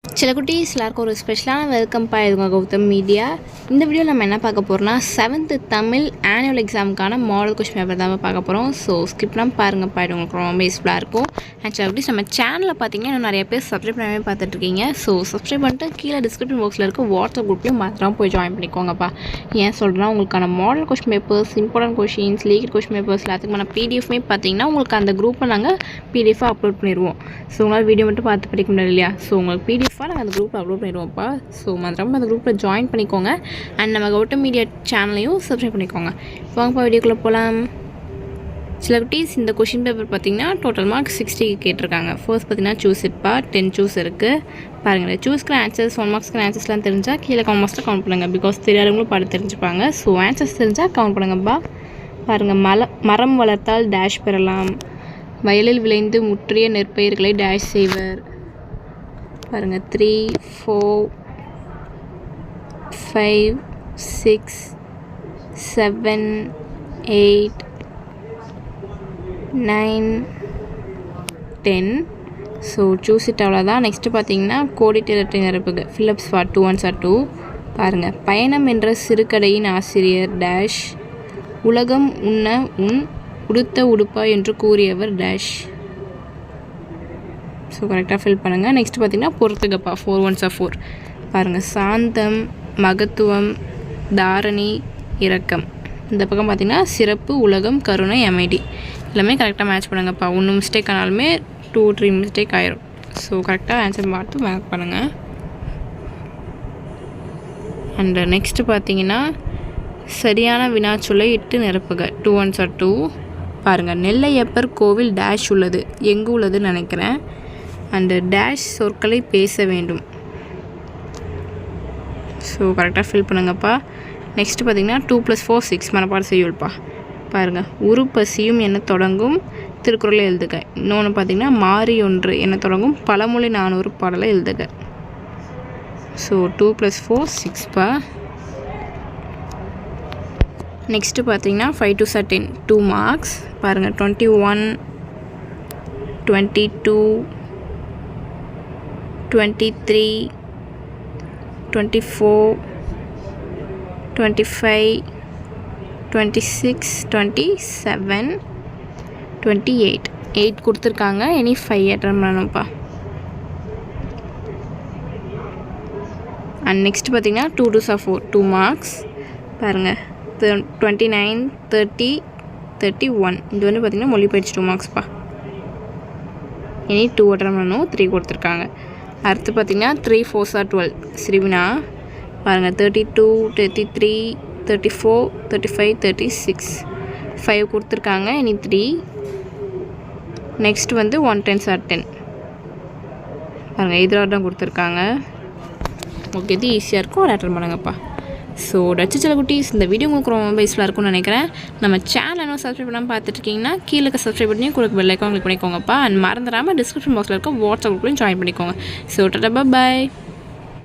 சில குட்டீஸ் எல்லாருக்கும் ஒரு ஸ்பெஷலான வெல்கம் இதுங்க கௌதம் மீடியா. இந்த வீடியோவில் நம்ம என்ன பார்க்க போகிறோம்னா 7th தமிழ் ஆனுவல் எக்ஸாமுக்கான மாடல் கொஸ்டின் பேப்பர் தான் பார்க்க போகிறோம். ஸோ ஸ்கிப்லாம் பாருங்கப்பா, இது உங்களுக்கு ரொம்ப யூஸ்ஃபுல்லாக இருக்கும். அண்ட் சில குட்டீஸ் நம்ம சேனலில் பார்த்தீங்கன்னா இன்னும் நிறைய பேர் சப்ஸ்கிரைப் பண்ணவே பார்த்துட்ருக்கீங்க. ஸோ சப்ஸ்கிரைப் பண்ணிட்டு கீழே டிஸ்கிரிப்ஷன் பாக்ஸில் இருக்க வாட்ஸ்அப் குரூப்லையும் மாத்திரம் போய் ஜாயின் பண்ணிக்கோங்கப்பா. ஏன் சொல்கிறேன்னா உங்களுக்கான model question papers, important questions, legal question papers எல்லாத்துக்குமான பிடிஎஃப்மே பார்த்தீங்கன்னா உங்களுக்கு அந்த குரூப்பை நாங்கள் பிடிஎஃபாக அப்லோட் பண்ணிடுவோம். ஸோ உங்களால் வீடியோ மட்டும் பார்த்து படிக்க முடியாது இல்லையா? ஸோ உங்களுக்கு பிடிஎஃபாக நாங்கள் அந்த குரூப்பில் அப்லோட் பண்ணிடுவோம்ப்பா. ஸோ மறக்காம அந்த குரூப்பில் ஜாயின் பண்ணிக்கோங்க. அண்ட் நம்ம கௌதம் மீடியா சேனலையும் சப்ஸ்கிரைப் பண்ணிக்கோங்க. வாங்கப்பா வீடியோக்குள்ளே போகலாம். சில குட்டீஸ் இந்த கொஷின் பேப்பர் பார்த்திங்கன்னா டோட்டல் மார்க் 60 கேட்டிருக்காங்க. ஃபர்ஸ்ட் பார்த்திங்கன்னா சூஸ் இட்ப்பா, 10 சூஸ் இருக்குது பாருங்கள். சூஸ்க்கு ஆன்சர்ஸ் 1 மார்க்ஸ்க்கு ஆன்சர்ஸ்லாம் தெரிஞ்சால் கீழே காமர்ஸில் கவுண்ட் பண்ணுங்கள். பிகாஸ் தெரியாதவங்களும் பாட்டு தெரிஞ்சுப்பாங்க. ஸோ ஆன்சர்ஸ் தெரிஞ்சால் கவுண்ட் பண்ணுங்கப்பா. பாருங்கள், மரம் வளர்த்தால் டேஷ் பெறலாம், வயலில் விளைந்து முற்றிய நெற்பயிர்களை டேஷ் செய்வர். பாருங்கள் 3, 4, 5, 6, 7, 8, 9, 10. ஸோ சூஸ் இட் அவ்வளோதான். நெக்ஸ்ட்டு பார்த்தீங்கன்னா கோடிட்டு இரட்டை நிரப்புக, ஃபில்லப்ஸ் ஃபார் 2 1s are 2. பாருங்கள், பயணம் என்ற சிறுகடையின் ஆசிரியர் டேஷ், உலகம் உண்ண உன் உடுத்த உடுப்பா என்று கூறியவர் டேஷ். ஸோ கரெக்டாக ஃபில் பண்ணுங்கள். நெக்ஸ்ட் பார்த்திங்கன்னா பொறுத்துக்கப்பா, 4 1s are 4. பாருங்கள், சாந்தம், மகத்துவம், தாரணி, இரக்கம். இந்த பக்கம் பார்த்திங்கன்னா சிறப்பு, உலகம், கருணை, அமைதி. எல்லாமே கரெக்டாக மேட்ச் பண்ணுங்கப்பா. 1 மிஸ்டேக் ஆனாலுமே 2 3 மிஸ்டேக் ஆயிரும். ஸோ கரெக்டாக ஆன்சர் பார்த்து மேக் பண்ணுங்கள். அண்ட் நெக்ஸ்ட்டு பார்த்திங்கன்னா சரியான வினாச்சொல்லை இட்டு நிரப்புக, 2 1s are 2. பாருங்கள், நெல்லையப்பர் கோவில் டேஷ் உள்ளது, எங்கே உள்ளதுன்னு நினைக்கிறேன். அண்டு டேஷ் சொற்களை பேச வேண்டும். ஸோ கரெக்டாக ஃபில் பண்ணுங்கப்பா. நெக்ஸ்ட்டு பார்த்திங்கன்னா 2 + 4 6 மனப்பாடம் செய்யுள்ப்பா. பாருங்கள், உருப்பசியும் என்ன தொடங்கும் திருக்குறளை எழுதுக. இன்னொன்று பார்த்திங்கன்னா மாறி ஒன்று என்ன தொடங்கும் பழமொழி 400 பாடலை எழுதுக. ஸோ 2 + 4 6பா. நெக்ஸ்ட்டு பார்த்திங்கன்னா 5 2s are 10, 2 மார்க்ஸ். பாருங்கள், 21, 22, 23, 24, 25, 26, 27, 28. 8 கொடுத்துருக்காங்க. இனி 5 அட்டன் பண்ணணும்ப்பா. அண்ட் நெக்ஸ்ட் பார்த்திங்கன்னா 2 2s are 4, 2 மார்க்ஸ். பாருங்கள், 29, 30, 31. இது வந்து பார்த்திங்கன்னா மொழி பயிற்சி 2 மார்க்ஸ்ப்பா. இனி 2 அட்டன் பண்ணணும். 3 கொடுத்துருக்காங்க. அடுத்து பார்த்திங்கன்னா 3 4s are 12 சிறுவினா. பாருங்கள், 32, 33, 34, 35, 36. 5 கொடுத்துருக்காங்க. இனி 3. நெக்ஸ்ட் வந்து 1 10s are 10. பாருங்கள், இதில் தான் கொடுத்துருக்காங்க. ஓகே, இது ஈஸியாக இருக்கும். ஒரு அட்டன் பண்ணுங்கப்பா. ஸோ டச்சு சில குட்டீஸ், இந்த வீடியோ உங்களுக்கு ரொம்ப யூஸ்ஃபுல்லாக இருக்கும்னு நினைக்கிறேன். நம்ம சேனல் இன்னும் சப்ஸ்கிரைப் பண்ணாமல் பார்த்துட்ருக்கீங்கன்னா கீழே சப்ஸ்கிரைப் பண்ணி உங்களுக்கு பெல் ஐக்கான் கிளிக் பண்ணிக்கோங்கப்பா. அண்ட் மறந்துடாமல் டிஸ்கிரிப்ஷன் பாக்ஸில் இருக்க வாட்ஸ்அப் குரூப்லையும் ஜாயின் பண்ணிக்கோங்க. ஸோ டாடா, பாய்.